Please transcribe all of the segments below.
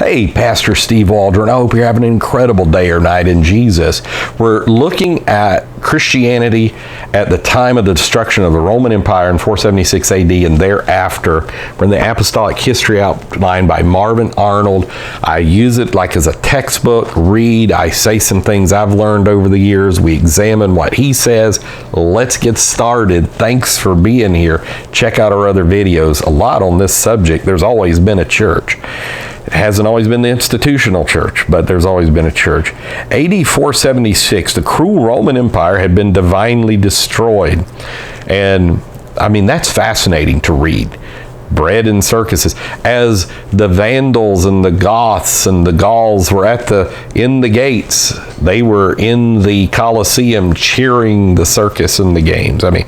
Hey, Pastor Steve Waldron. I hope you're having an incredible day or night in Jesus. We're looking at Christianity at the time of the destruction of the Roman Empire in 476 AD and thereafter. We're in the Apostolic History outlined by Marvin Arnold. I use it like as a textbook, read. I say some things I've learned over the years. We examine what he says. Let's get started. Thanks for being here. Check out our other videos. A lot on this subject. There's always been a church. It hasn't always been the institutional church, but there's always been a church. AD 476, the cruel Roman Empire had been divinely destroyed. And, I mean, that's fascinating to read. Bred in circuses. As the Vandals and the Goths and the Gauls were in the gates, they were in the Colosseum cheering the circus and the games. I mean,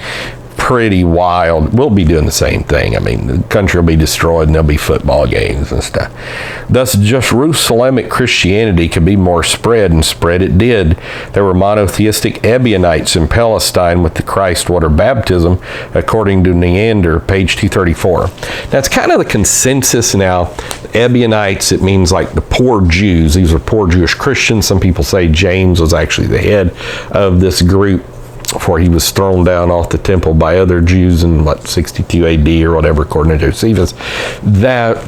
pretty wild. We'll be doing the same thing. I mean, the country will be destroyed and there'll be football games and stuff. Thus, Jerusalemic Christianity could be more spread, and spread it did. There were monotheistic Ebionites in Palestine with the Christ water baptism, according to Neander, page 234. That's kind of the consensus now. Ebionites, it means like the poor Jews. These are poor Jewish Christians. Some people say James was actually the head of this group, before he was thrown down off the temple by other Jews in 62 AD or whatever, according to Josephus, that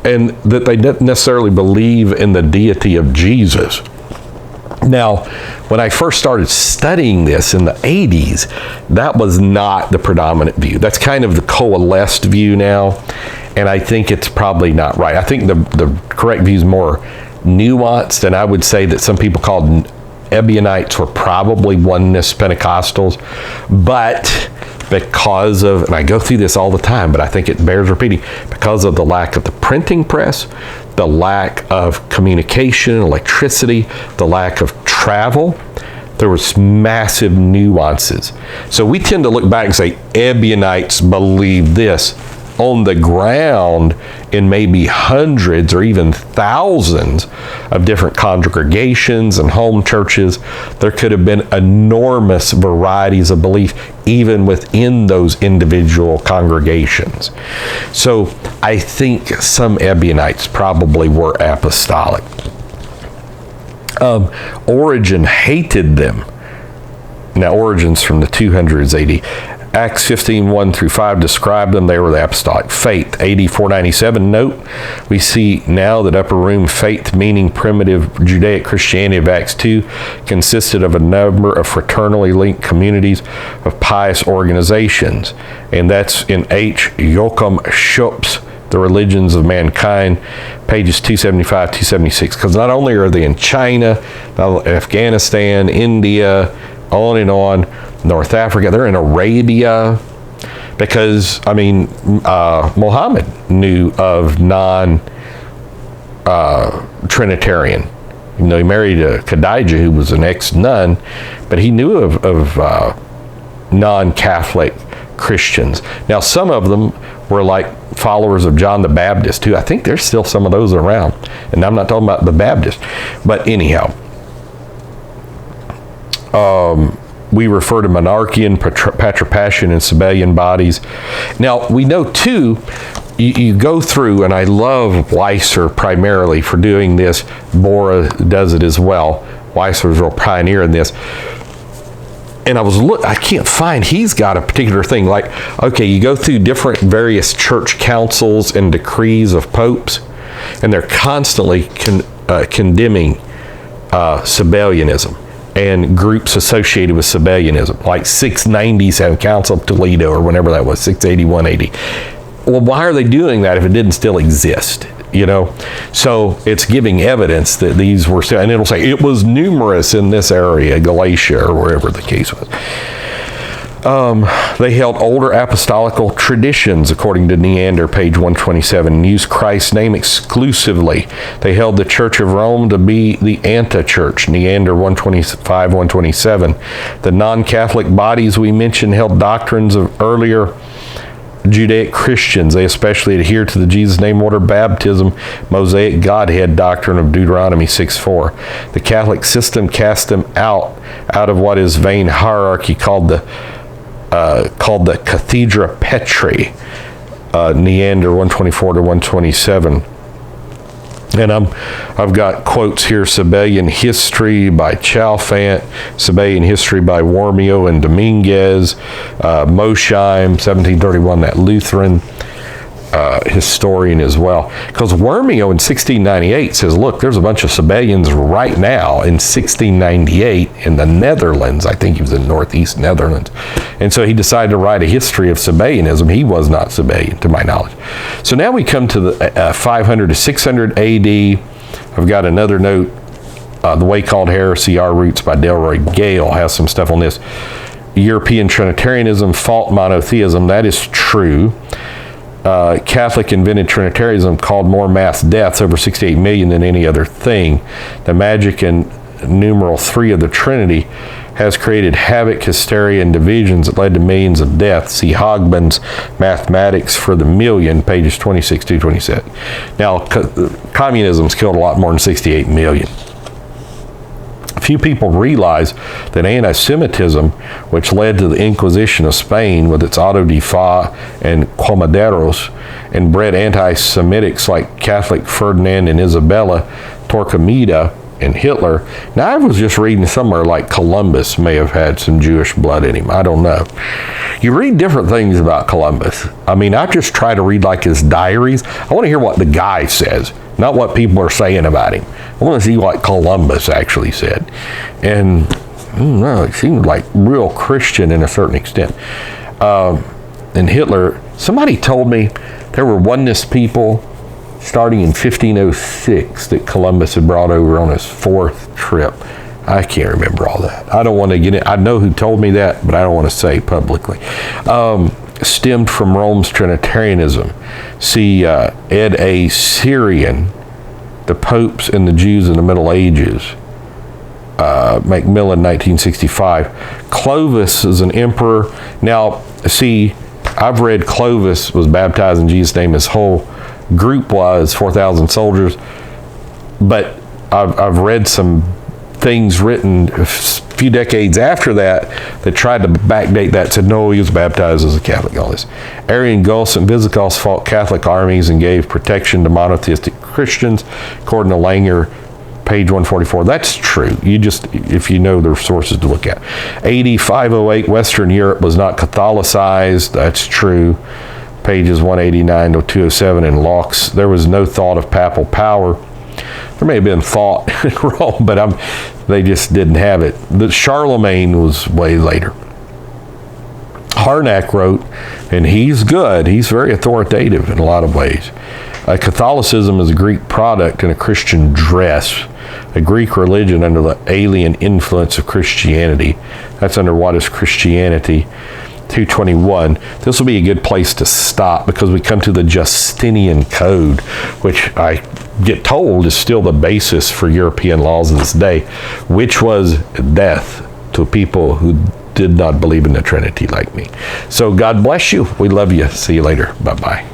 they didn't necessarily believe in the deity of Jesus. Now, when I first started studying this in the 80s, that was not the predominant view. That's kind of the coalesced view now, and I think it's probably not right. I think the correct view is more nuanced, and I would say that some people called Ebionites were probably oneness Pentecostals, but because of, and I go through this all the time, but I think it bears repeating, because of the lack of the printing press, the lack of communication, electricity, the lack of travel, there was massive nuances. So we tend to look back and say, Ebionites believe this. On the ground, in maybe hundreds or even thousands of different congregations and home churches, there could have been enormous varieties of belief even within those individual congregations. So I think some Ebionites probably were apostolic. Origen hated them. Now, Origen's from the 200s AD. Acts 15, 1 through 5 describe them. They were the apostolic faith. AD 497, note, we see now that upper room faith, meaning primitive Judaic Christianity of Acts 2, consisted of a number of fraternally linked communities of pious organizations. And that's in H. Joachim Schup's The Religions of Mankind, pages 275, 276. Because not only are they in China, Afghanistan, India, on and on, North Africa, they're in Arabia, because, I mean, Muhammad knew of non-Trinitarian. You know, he married Khadijah, who was an ex-nun, but he knew of non-Catholic Christians. Now, some of them were like followers of John the Baptist, too. I think there's still some of those around, and I'm not talking about the Baptist. But anyhow, we refer to monarchian, patripassian, and Sabellian bodies. Now, we know, too, you go through, and I love Weiser primarily for doing this. Bora does it as well. Weiser's a real pioneer in this. And I can't find, he's got a particular thing. Like, okay, you go through different various church councils and decrees of popes, and they're constantly condemning Sabellianism and groups associated with Sabellianism, like 697 Council of Toledo, or whenever that was, 681 AD. Well, why are they doing that if it didn't still exist? You know, so it's giving evidence that these were still, and it'll say it was numerous in this area, Galatia, or wherever the case was. They held older apostolical traditions, according to Neander, page 127, and used Christ's name exclusively. They held the Church of Rome to be the anti-church, Neander 125, 127. The non-Catholic bodies we mentioned held doctrines of earlier Judaic Christians. They especially adhered to the Jesus name water baptism, Mosaic Godhead doctrine of Deuteronomy 6:4. The Catholic system cast them out of what is vain hierarchy called the Cathedra Petri, Neander 124 to 127. And I've got quotes here: Sabellian History by Chalfant, Sabellian History by Wormio and Dominguez, Mosheim, 1731, that Lutheran historian as well. Because Wormio in 1698 says, look, there's a bunch of Sabellians right now in 1698 in the Netherlands. I think he was in northeast Netherlands. And so he decided to write a history of Sabellianism. He was not Sabellian, to my knowledge. So now we come to the 500 to 600 AD. I've got another note, The Way Called Heresy, Our Roots by Delroy Gale has some stuff on this. European Trinitarianism, Fault Monotheism, that is true. Catholic invented Trinitarianism, called more mass deaths, over 68 million, than any other thing. The magic in numeral 3 of the Trinity has created havoc, hysteria, and divisions that led to millions of deaths. See Hogben's Mathematics for the Million, pages 26 to 27. Now, communism's killed a lot more than 68 million. Few people realize that anti-Semitism, which led to the Inquisition of Spain with its auto de fe and quemaderos, and bred anti-Semitics like Catholic Ferdinand and Isabella, Torquemada, and Hitler. Now, I was just reading somewhere like Columbus may have had some Jewish blood in him. I don't know. You read different things about Columbus. I mean, I just try to read like his diaries. I want to hear what the guy says, not what people are saying about him. I want to see what Columbus actually said. And I don't know, it seemed like real Christian in a certain extent. And Hitler, somebody told me there were oneness people starting in 1506 that Columbus had brought over on his 4th trip. I can't remember all that. I don't want to get in. I know who told me that, but I don't want to say publicly. Stemmed from Rome's Trinitarianism. See Ed A. Syrian, The Popes and the Jews in the Middle Ages. Macmillan, 1965. Clovis is an emperor. Now, see, I've read Clovis was baptized in Jesus' name. His whole group was 4,000 soldiers. But I've read some things written a few decades after that tried to backdate that, said no, he was baptized as a Catholic, all this. Arian, Gauls, and Visigoths fought Catholic armies and gave protection to monotheistic Christians, according to Langer, page 144. That's true. You just, if you know the sources to look at. AD 508, Western Europe was not Catholicized. That's true. Pages 189 to 207 in Locke's. There was no thought of papal power. There may have been thought in Rome, but they just didn't have it. The Charlemagne was way later. Harnack wrote, and he's good. He's very authoritative in a lot of ways. Catholicism is a Greek product and a Christian dress, a Greek religion under the alien influence of Christianity. That's under What is Christianity? 221. This will be a good place to stop because we come to the Justinian Code, which I get told is still the basis for European laws of this day, which was death to people who did not believe in the Trinity like me. So God bless you. We love you. See you later. Bye-bye.